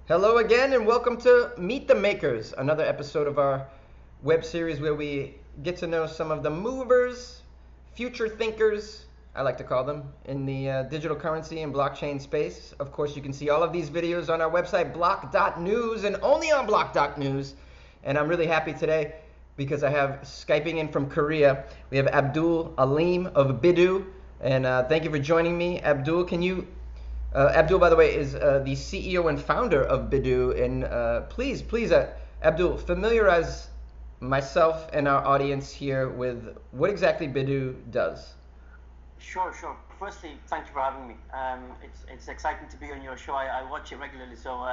Hello again, and welcome to Meet the Makers, another episode of our web series where we get to know some of the movers, future thinkers, I like to call them, in the digital currency and blockchain space. Of course, you can see all of these videos on our website, block.news, and only on block.news. And I'm really happy today because I have Skyping in from Korea. We have Abdul Alim of Bidooh, and thank you for joining me. Abdul, Abdul, by the way, is the CEO and founder of Bidooh. And please, Abdul, familiarize myself and our audience here with what exactly Bidooh does. Sure. Firstly, thank you for having me. It's exciting to be on your show. I watch it regularly, so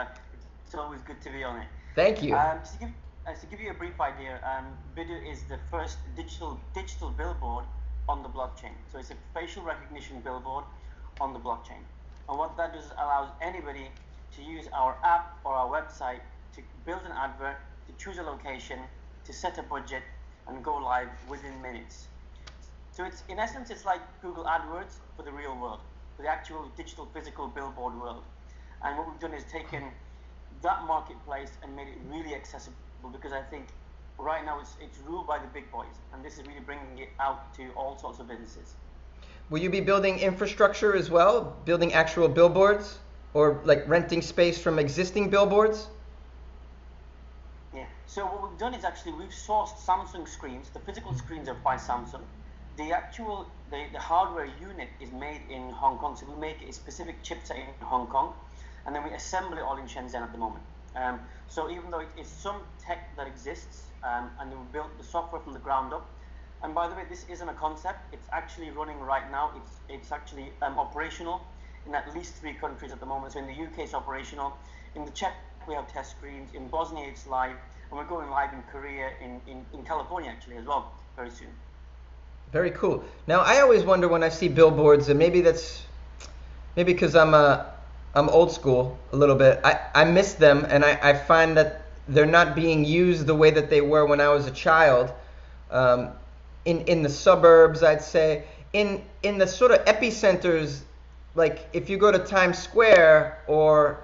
it's always good to be on it. Thank you. To give you a brief idea, Bidooh is the first digital billboard on the blockchain. So it's a facial recognition billboard on the blockchain. And what that does allows anybody to use our app or our website to build an advert, to choose a location, to set a budget, and go live within minutes. So in essence, it's like Google AdWords for the real world, for the actual digital physical billboard world. And what we've done is taken that marketplace and made it really accessible, because I think right now it's ruled by the big boys, and this is really bringing it out to all sorts of businesses. Will you be building infrastructure as well, building actual billboards, or like renting space from existing billboards? Yeah. So what we've done is actually we've sourced Samsung screens. The physical screens are by Samsung. The hardware unit is made in Hong Kong. So we make a specific chipset in Hong Kong, and then we assemble it all in Shenzhen at the moment. So even though it's some tech that exists, and we built the software from the ground up. And by the way, this isn't a concept. It's actually running right now. It's actually operational in at least 3 countries at the moment. So in the UK, it's operational. In the Czech, we have test screens. In Bosnia, it's live. And we're going live in Korea, in California actually as well, very soon. Very cool. Now, I always wonder when I see billboards, and maybe because I'm old school a little bit. I miss them, and I find that they're not being used the way that they were when I was a child. In the suburbs, I'd say, in the sort of epicenters, like if you go to Times Square or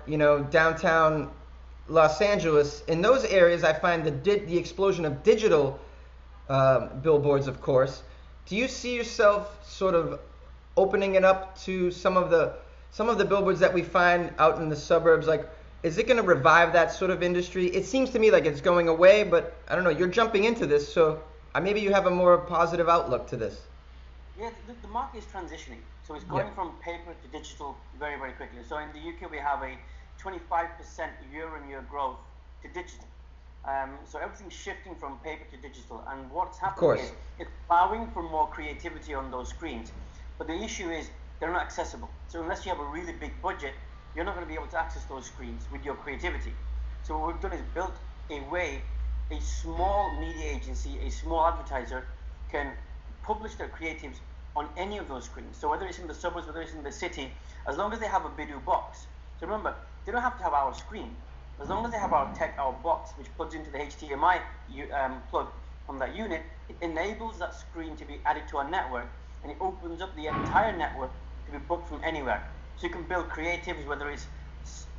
downtown Los Angeles, in those areas, I find the explosion of digital billboards, of course. Do you see yourself sort of opening it up to some of the billboards that we find out in the suburbs? Like, is it going to revive that sort of industry? It seems to me like it's going away, but I don't know. You're jumping into this, so maybe you have a more positive outlook to this. Yeah, the market is transitioning. So it's going from paper to digital very, very quickly. So in the UK, we have a 25% year-on-year growth to digital. So everything's shifting from paper to digital. And what's happening is it's allowing for more creativity on those screens. But the issue is they're not accessible. So unless you have a really big budget, you're not going to be able to access those screens with your creativity. So what we've done is built a way a small media agency, a small advertiser can publish their creatives on any of those screens. So whether it's in the suburbs, whether it's in the city, as long as they have a Bidooh box. So remember, they don't have to have our screen. As long as they have our box, which plugs into the HDMI plug on that unit, it enables that screen to be added to our network, and it opens up the entire network to be booked from anywhere. So you can build creatives, whether it's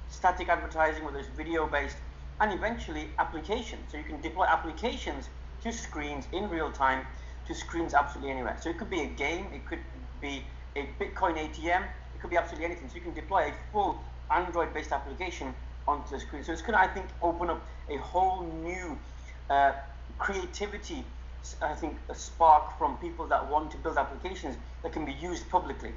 static advertising, whether it's video-based, and eventually applications. So you can deploy applications to screens in real time, to screens absolutely anywhere. So it could be a game, it could be a Bitcoin ATM, it could be absolutely anything. So you can deploy a full Android-based application onto the screen. So it's going to, I think, open up a whole new creativity, I think, a spark from people that want to build applications that can be used publicly.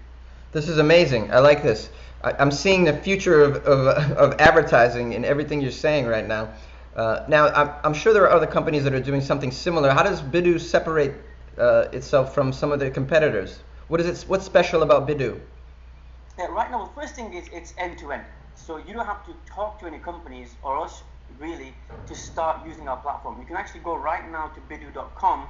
This is amazing. I like this. I'm seeing the future of advertising in everything you're saying right now. Now, I'm sure there are other companies that are doing something similar. How does Bidooh separate itself from some of the competitors? What's special about Bidooh? Yeah, right now, the first thing is it's end-to-end. So you don't have to talk to any companies or us really to start using our platform. You can actually go right now to bidooh.com,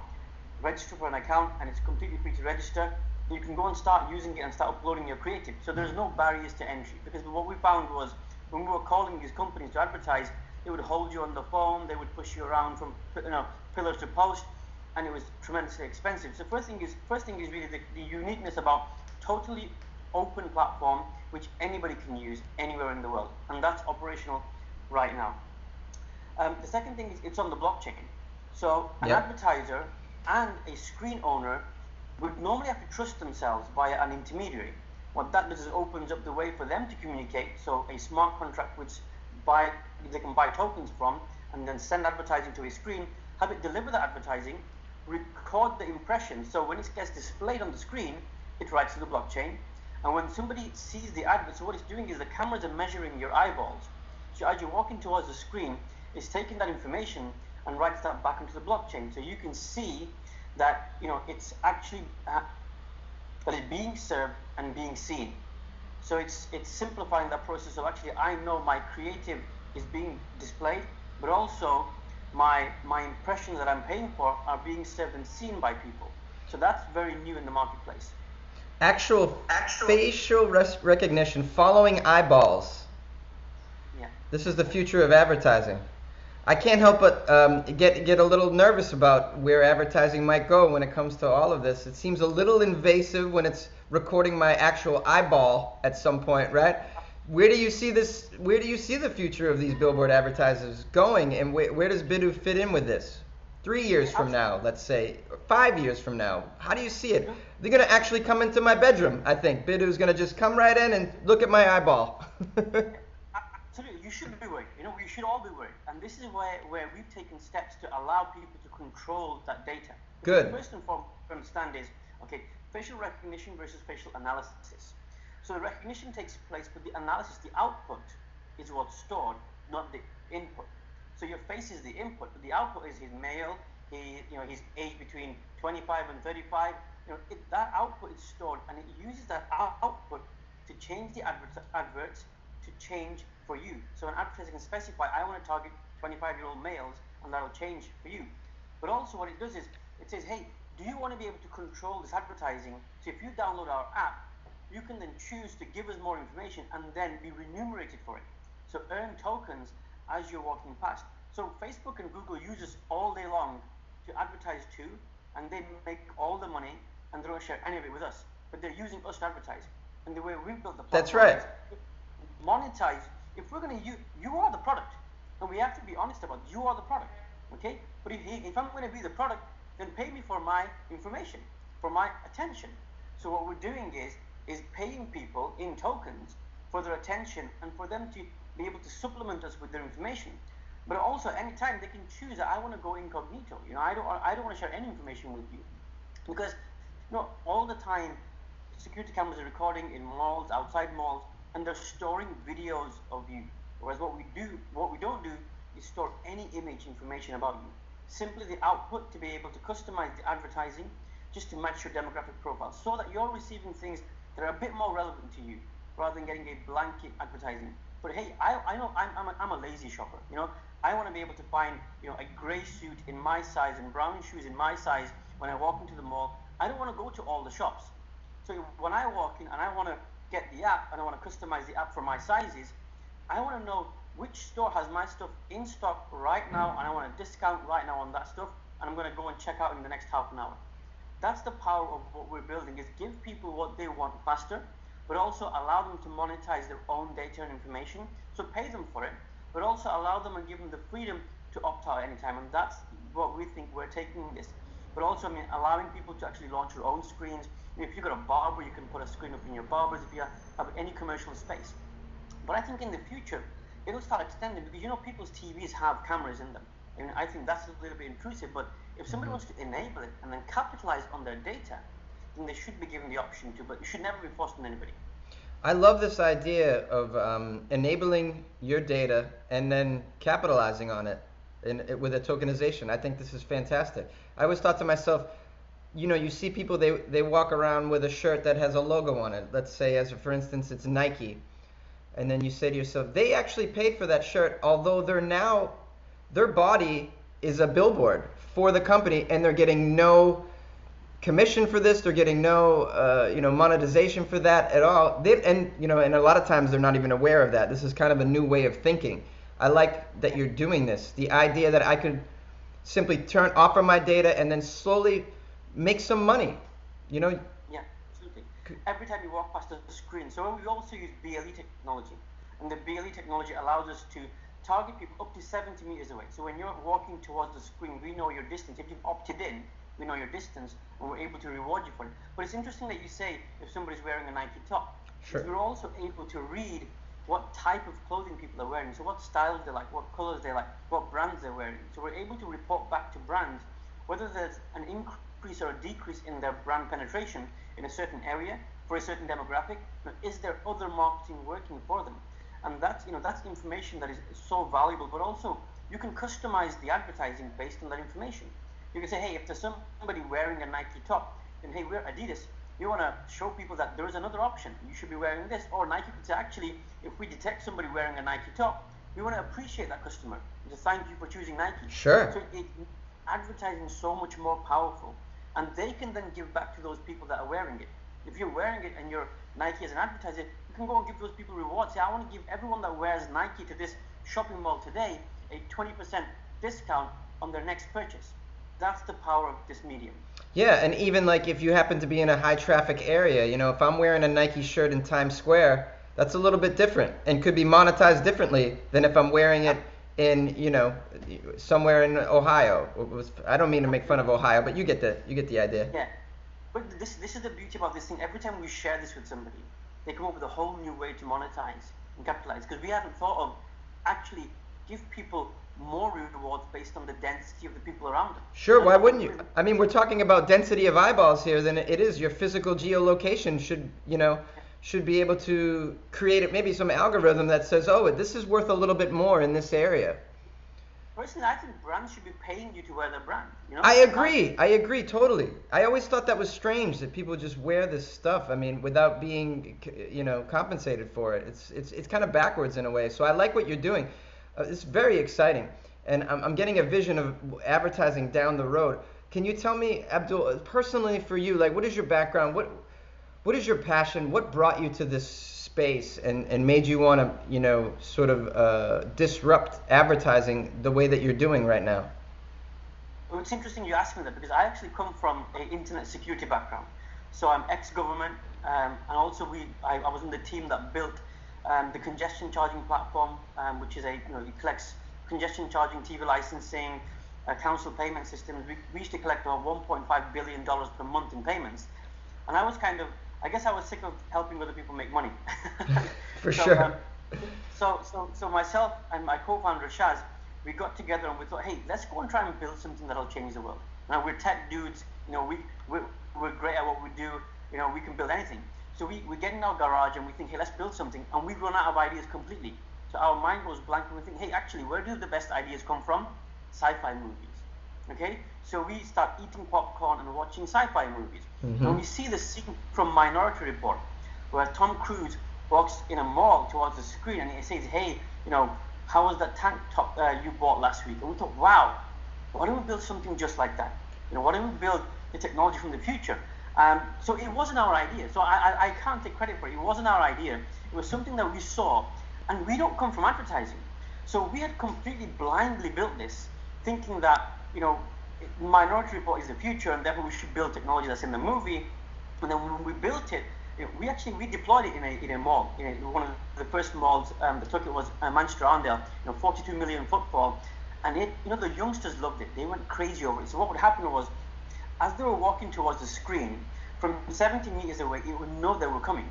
register for an account, and it's completely free to register. You can go and start using it and start uploading your creative. So there's no barriers to entry, because what we found was when we were calling these companies to advertise, they would hold you on the phone, they would push you around from pillar to post, and it was tremendously expensive. So first thing is really the uniqueness about totally open platform which anybody can use anywhere in the world, and that's operational right now. The second thing is it's on the blockchain. So an Yep. advertiser and a screen owner would normally have to trust themselves via an intermediary. What that does is opens up the way for them to communicate. So a smart contract which they can buy tokens from and then send advertising to a screen, have it deliver the advertising, record the impression. So when it gets displayed on the screen, it writes to the blockchain. And when somebody sees the advert, so what it's doing is the cameras are measuring your eyeballs. So as you're walking towards the screen, it's taking that information and writes that back into the blockchain. So you can see that it's actually that it's being served and being seen. So it's simplifying that process. So actually, I know my creative is being displayed, but also my impressions that I'm paying for are being served and seen by people. So that's very new in the marketplace. Actual facial recognition following eyeballs. Yeah. This is the future of advertising. I can't help but get a little nervous about where advertising might go when it comes to all of this. It seems a little invasive when it's recording my actual eyeball at some point, right? Where do you see this? Where do you see the future of these billboard advertisers going, and where does Bidooh fit in with this? 3 years from now, let's say, 5 years from now, how do you see it? They're gonna actually come into my bedroom. I think Bidooh's gonna just come right in and look at my eyeball. Absolutely, you should be worried. We should all be worried, and this is where we've taken steps to allow people to control that data. Good. First and foremost, to understand is facial recognition versus facial analysis. So the recognition takes place, but the analysis, the output, is what's stored, not the input. So your face is the input, but the output is his male, his age between 25 and 35. That output is stored, and it uses that output to change the adverts to change for you. So an advertiser can specify, I want to target 25-year-old males, and that'll change for you. But also what it does is, it says, hey, do you want to be able to control this advertising? So if you download our app, you can then choose to give us more information and then be remunerated for it. So earn tokens as you're walking past. So Facebook and Google use us all day long to advertise to, and they make all the money, and they don't share any of it with us. But they're using us to advertise. And the way we built the platform, That's right. is monetize. If we're going to use, you are the product, and we have to be honest about it. You are the product, okay? But if I'm going to be the product, then pay me for my information, for my attention. So what we're doing is paying people in tokens for their attention and for them to be able to supplement us with their information. But also, anytime they can choose that I want to go incognito. I don't want to share any information with you, because all the time security cameras are recording in malls, outside malls, and they're storing videos of you. Whereas what we don't do is store any image information about you. Simply the output to be able to customize the advertising just to match your demographic profile, so that you're receiving things that are a bit more relevant to you, rather than getting a blanket advertising. But hey, I know I'm a lazy shopper. I want to be able to find a grey suit in my size and brown shoes in my size when I walk into the mall. I don't want to go to all the shops. So when I walk in and I want to get the app and I want to customize the app for my sizes, I want to know which store has my stuff in stock right now, and I want a discount right now on that stuff, and I'm going to go and check out in the next half an hour. That's the power of what we're building, is give people what they want faster, but also allow them to monetize their own data and information. So pay them for it, but also allow them and give them the freedom to opt out anytime. And that's what we think we're taking this. But also, allowing people to actually launch your own screens. If you've got a barber, you can put a screen up in your barbers if you have any commercial space. But I think in the future, it'll start extending, because people's TVs have cameras in them. And I think that's a little bit intrusive, but if somebody wants to enable it and then capitalize on their data, then they should be given the option to, but it should never be forced on anybody. I love this idea of enabling your data and then capitalizing on it with a tokenization. I think this is fantastic. I always thought to myself, you see people, they walk around with a shirt that has a logo on it. Let's say, for instance, it's Nike. And then you say to yourself, they actually paid for that shirt, although their body is a billboard for the company, and they're getting no commission for this. They're getting no monetization for that at all. And a lot of times they're not even aware of that. This is kind of a new way of thinking. I like that you're doing this. The idea that I could simply offer my data and then slowly make some money. Yeah, absolutely. Every time you walk past the screen. So we also use BLE technology, and the BLE technology allows us to target people up to 70 meters away. So when you're walking towards the screen, we know your distance. If you've opted in, we know your distance, and we're able to reward you for it. But it's interesting that you say if somebody's wearing a Nike top. Sure. Because we're also able to read what type of clothing people are wearing. So what styles they like, what colors they like, what brands they're wearing. So we're able to report back to brands whether there's an increase or a decrease in their brand penetration in a certain area for a certain demographic. Now, is there other marketing working for them? And that's information that is so valuable. But also you can customize the advertising based on that information. You can say, hey, if there's somebody wearing a Nike top, then hey, we're Adidas. You want to show people that there is another option. You should be wearing this. Or Nike could say, actually, if we detect somebody wearing a Nike top, we want to appreciate that customer. To thank you for choosing Nike. Sure. So advertising is so much more powerful, and they can then give back to those people that are wearing it. If you're wearing it and you're Nike as an advertiser, you can go and give those people rewards. Say, I want to give everyone that wears Nike to this shopping mall today a 20% discount on their next purchase. That's the power of this medium. Yeah, and even like if you happen to be in a high traffic area, if I'm wearing a Nike shirt in Times Square, that's a little bit different and could be monetized differently than if I'm wearing it in, somewhere in Ohio. I don't mean to make fun of Ohio, but you get the idea. Yeah, but this is the beauty about this thing. Every time we share this with somebody, they come up with a whole new way to monetize and capitalize, because we hadn't thought of actually give people more rewards based on the density of the people around them. Sure, why wouldn't you? I mean, we're talking about density of eyeballs here. Then it is your physical geolocation should be able to create maybe some algorithm that says, oh, this is worth a little bit more in this area. Personally, I think brands should be paying you to wear their brand. I agree totally. I always thought that was strange that people just wear this stuff. I mean, without being compensated for it. It's kind of backwards in a way. So I like what you're doing. It's very exciting, and I'm getting a vision of advertising down the road. Can you tell me, Abdul, personally for you, like, what is your background? What is your passion? What brought you to this space and made you want to, sort of disrupt advertising the way that you're doing right now? Well, it's interesting you ask me that, because I actually come from an internet security background. So I'm ex-government, and also I was in the team that built the congestion charging platform, which is it collects congestion charging, TV licensing, council payment systems. We used to collect about $1.5 billion per month in payments. And I was I guess I was sick of helping other people make money. Sure. So myself and my co-founder Shaz, we got together and we thought, hey, let's go and try and build something that'll change the world. Now we're tech dudes, we're great at what we do, we can build anything. So we get in our garage and we think, hey, let's build something, and we run out of ideas completely. So our mind goes blank and we think, hey, actually, where do the best ideas come from? Sci-fi movies. Okay? So we start eating popcorn and watching sci-fi movies. Mm-hmm. And we see the scene from Minority Report where Tom Cruise walks in a mall towards the screen and he says, hey, how was that tank top you bought last week? And we thought, wow, why don't we build something just like that? Why don't we build the technology from the future? So it wasn't our idea. So I can't take credit for it. It wasn't our idea. It was something that we saw, and we don't come from advertising. So we had completely blindly built this, thinking that, Minority Report is the future, and therefore we should build technology that's in the movie. And then when we built it, we deployed it in a mall. One of the first malls that took it was Manchester Arndale. 42 million footfall, and the youngsters loved it. They went crazy over it. So what would happen was, as they were walking towards the screen, from 70 meters away, it would know they were coming.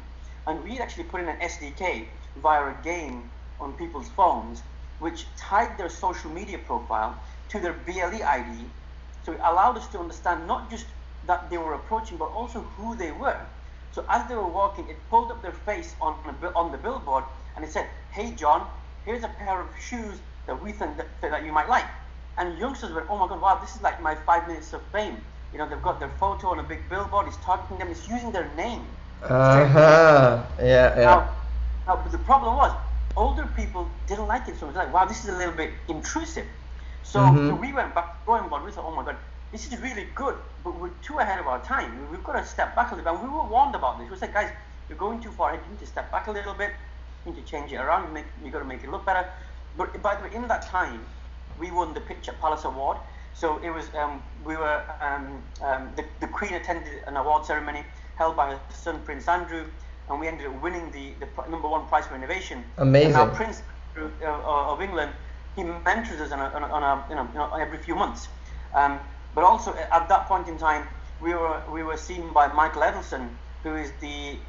And we actually put in an SDK via a game on people's phones, which tied their social media profile to their BLE ID. So it allowed us to understand not just that they were approaching, but also who they were. So as they were walking, it pulled up their face on the billboard, and it said, hey, John, here's a pair of shoes that we think that you might like. And youngsters were, oh my God, wow, this is like my 5 minutes of fame. They've got their photo on a big billboard. It's targeting them. It's using their name. Yeah. Now, the problem was, older people didn't like it so much. Like, wow, this is a little bit intrusive. So we went back to the drawing board. We thought, oh my God, this is really good, but we're too ahead of our time. We've got to step back a little bit. And we were warned about this. We said, guys, you're going too far ahead. You need to step back a little bit. You need to change it around. You've got to make it look better. But by the way, in that time, we won the Pitch at Palace Award. So it was, the Queen attended an award ceremony held by her son, Prince Andrew, and we ended up winning the #1 prize for innovation. Amazing. And now of England, he mentors us on every few months. But also at that point in time, we were seen by Michael Edelson, who is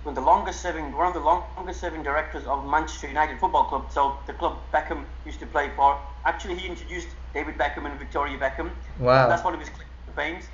one of the longest serving directors of Manchester United Football Club. So the club Beckham used to play for. Actually, he introduced David Beckham and Victoria Beckham. Wow. That's one of his claims.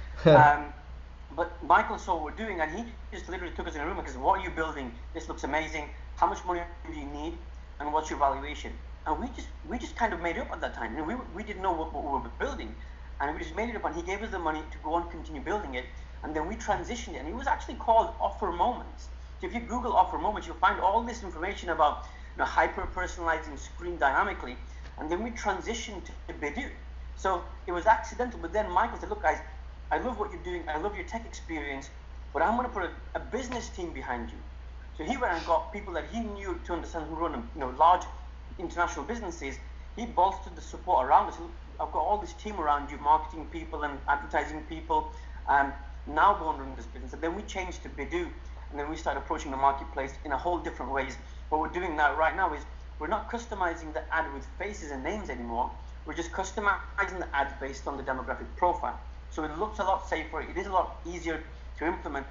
But Michael saw what we're doing, and he just literally took us in a room and said, "What are you building? This looks amazing. How much money do you need, and what's your valuation?" And we just kind of made it up at that time, and we didn't know what we were building, and we just made it up. And he gave us the money to go on, continue building it, and then we transitioned it, and it was actually called Offer Moments. So if you Google Offer Moments, you'll find all this information about hyper personalizing screen dynamically, and then we transitioned to Bidooh. So it was accidental, but then Michael said, "Look, guys, I love what you're doing. I love your tech experience, but I'm going to put a business team behind you." So he went and got people that he knew to understand who run large international businesses. He bolstered the support around us. "I've got all this team around you, marketing people and advertising people. Now go and run this business." And then we changed to Bidooh, and then we started approaching the marketplace in a whole different ways. What we're doing right now is we're not customizing the ad with faces and names anymore. We're just customizing the ad based on the demographic profile. So it looks a lot safer, it is a lot easier to implement,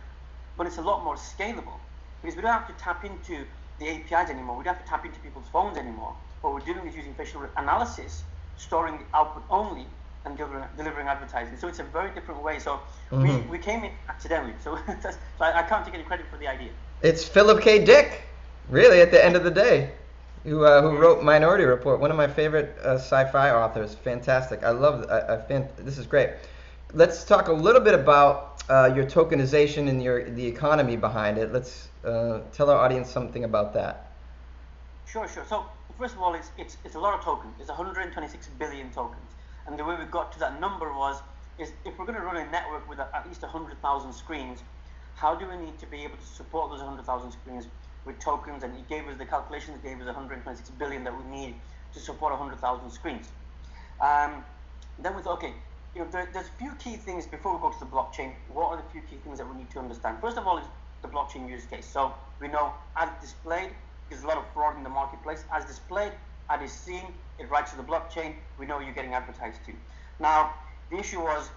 but it's a lot more scalable, because we don't have to tap into the APIs anymore. We don't have to tap into people's phones anymore. What we're doing is using facial analysis, storing the output only, and delivering advertising. So it's a very different way. So we came in accidentally. So I can't take any credit for the idea. It's Philip K. Dick, really, at the end of the day, who wrote Minority Report, one of my favorite sci-fi authors. Fantastic. I love this is great. Let's talk a little bit about your tokenization and the economy behind it. Let's tell our audience something about that. Sure. So first of all, it's a lot of tokens. It's 126 billion tokens. And the way we got to that number is if we're going to run a network with at least 100,000 screens, how do we need to be able to support those 100,000 screens with tokens? And he gave us the calculations, gave us 126 billion that we need to support 100,000 screens. Then we thought, okay, there's a few key things before we go to the blockchain. What are the few key things that we need to understand? First of all is the blockchain use case. So we know as displayed, there's a lot of fraud in the marketplace. As displayed, ad is seen, it writes to the blockchain, we know you're getting advertised to. Now, the issue was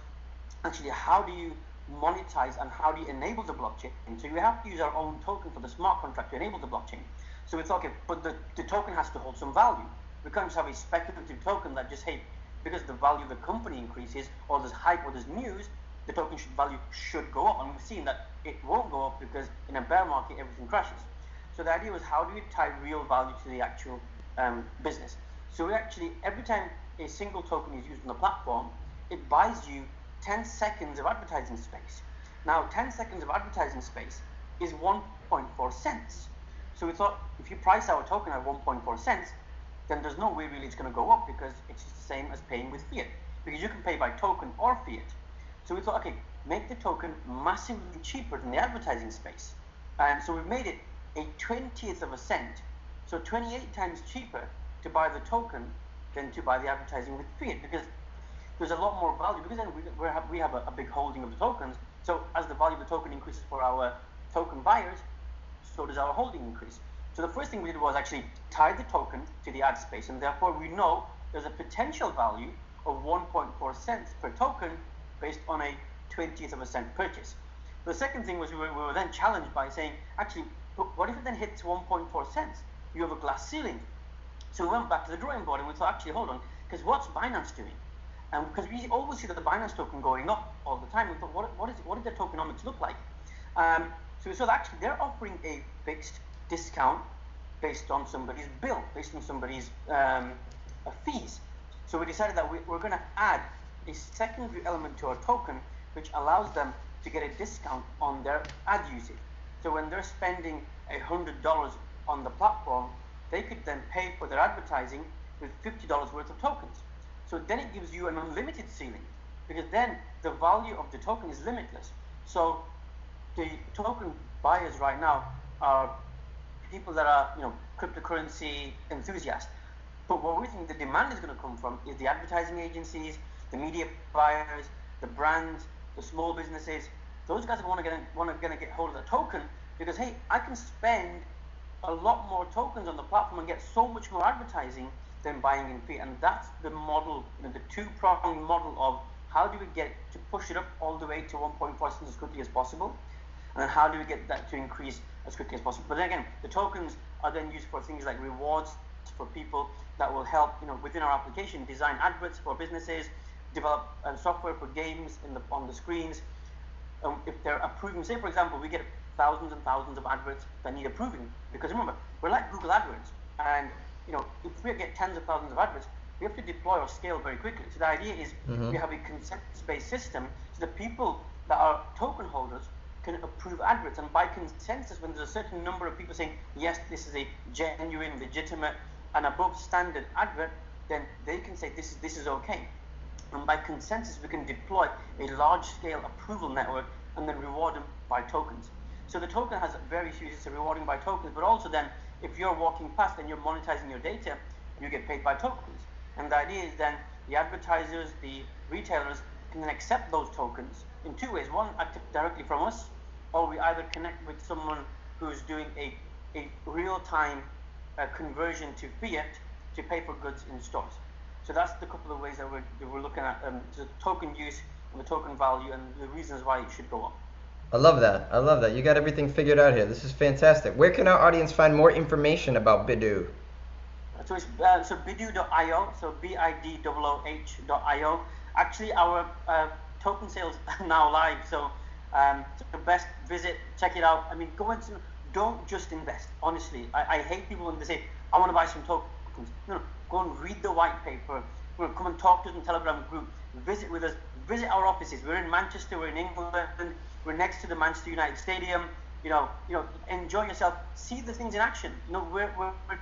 actually how do you monetize and how do you enable the blockchain? And so you have to use our own token for the smart contract to enable the blockchain. So we thought, okay, but the token has to hold some value. We can't just have a speculative token that just, hey, because the value of the company increases, or there's hype, or there's news, the token value should go up. And we've seen that it won't go up because in a bear market, everything crashes. So the idea was, how do we tie real value to the actual business? So we actually, every time a single token is used on the platform, it buys you 10 seconds of advertising space. Now, 10 seconds of advertising space is 1.4 cents. So we thought, if you price our token at 1.4 cents, then there's no way really it's going to go up, because it's the same as paying with fiat, because you can pay by token or fiat. So we thought, okay, make the token massively cheaper than the advertising space. And so we've made it a 20th of a cent, so 28 times cheaper to buy the token than to buy the advertising with fiat, because there's a lot more value, because then we have a big holding of the tokens. So as the value of the token increases for our token buyers, so does our holding increase. So the first thing we did was actually tie the token to the ad space, and therefore we know there's a potential value of 1.4 cents per token based on a 20th of a cent purchase. The second thing was we were then challenged by saying, actually, what if it then hits 1.4 cents? You have a glass ceiling. So we went back to the drawing board and we thought, actually, hold on, because what's Binance doing? Because we always see that the Binance token going up all the time. We thought, what did their tokenomics look like? So we saw that actually they're offering a fixed discount based on somebody's bill, based on somebody's fees. So we decided that we're going to add a secondary element to our token, which allows them to get a discount on their ad usage. So when they're spending $100 on the platform, they could then pay for their advertising with $50 worth of tokens. So then it gives you an unlimited ceiling, because then the value of the token is limitless. So the token buyers right now are people that are, cryptocurrency enthusiasts. But what we think the demand is going to come from is the advertising agencies, the media buyers, the brands, the small businesses. Those guys want to get hold of the token, because hey, I can spend a lot more tokens on the platform and get so much more advertising than buying in fiat. And that's the model, the two-pronged model of how do we get to push it up all the way to 1.4 cents as quickly as possible, and how do we get that to increase as quickly as possible. But then again, the tokens are then used for things like rewards for people that will help, within our application, design adverts for businesses, develop software for games on the screens. If they're approving, say for example, we get thousands and thousands of adverts that need approving, because remember, we're like Google AdWords, and if we get tens of thousands of adverts, we have to deploy or scale very quickly. So the idea is we have a consensus-based system, so the people that are token holders can approve adverts, and by consensus, when there's a certain number of people saying yes, this is a genuine, legitimate, and above standard advert, then they can say this is okay. And by consensus, we can deploy a large-scale approval network and then reward them by tokens. So the token has various uses, rewarding by tokens, but also then if you're walking past and you're monetizing your data, you get paid by tokens. And the idea is then the advertisers, the retailers can then accept those tokens in two ways. One, directly from us, or we either connect with someone who's doing a real-time conversion to fiat to pay for goods in stores. So that's the couple of ways that we're looking at the token use and the token value and the reasons why it should go up. I love that. I love that. You got everything figured out here. This is fantastic. Where can our audience find more information about Bidooh? So it's Bidooh.io, so Bidooh.io. Actually, our token sales are now live, so the best visit, check it out. I mean, don't just invest. Honestly, I hate people when they say, I want to buy some tokens. No, go and read the white paper. Come and talk to us in the Telegram group. Visit with us. Visit our offices. We're in Manchester. We're in England. We're next to the Manchester United Stadium. Enjoy yourself. See the things in action. We're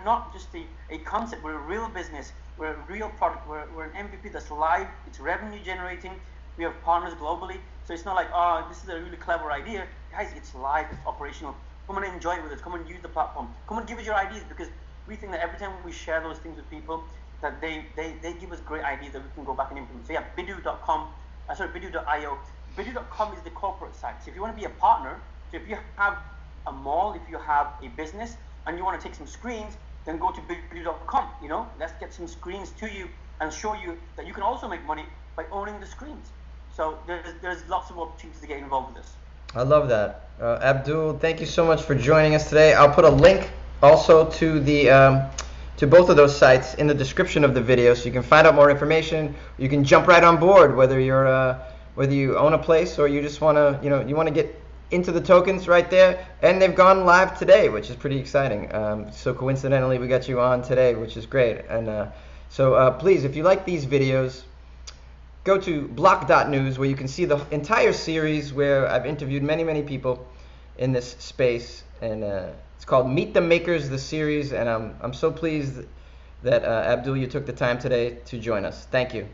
not just a concept. We're a real business. We're a real product. We're an MVP that's live. It's revenue generating. We have partners globally. So it's not like, oh, this is a really clever idea. Guys, it's live. It's operational. Come and enjoy it with us. Come and use the platform. Come and give us your ideas, because we think that every time we share those things with people, that they give us great ideas that we can go back and implement. So yeah, Bidooh.io. Bidooh.com is the corporate site. So if you want to be a partner, so if you have a mall, if you have a business, and you want to take some screens, then go to Bidooh.com. Let's get some screens to you and show you that you can also make money by owning the screens. So there's lots of opportunities to get involved with this. I love that. Abdul, thank you so much for joining us today. I'll put a link also to the to both of those sites in the description of the video, so you can find out more information. You can jump right on board, whether you own a place or you just want to you want to get into the tokens right there. And they've gone live today, which is pretty exciting. So coincidentally, we got you on today, which is great. And so please, if you like these videos, go to block.news, where you can see the entire series where I've interviewed many people in this space, and it's called Meet the Makers, the series, and I'm so pleased that Abdul, you took the time today to join us. Thank you.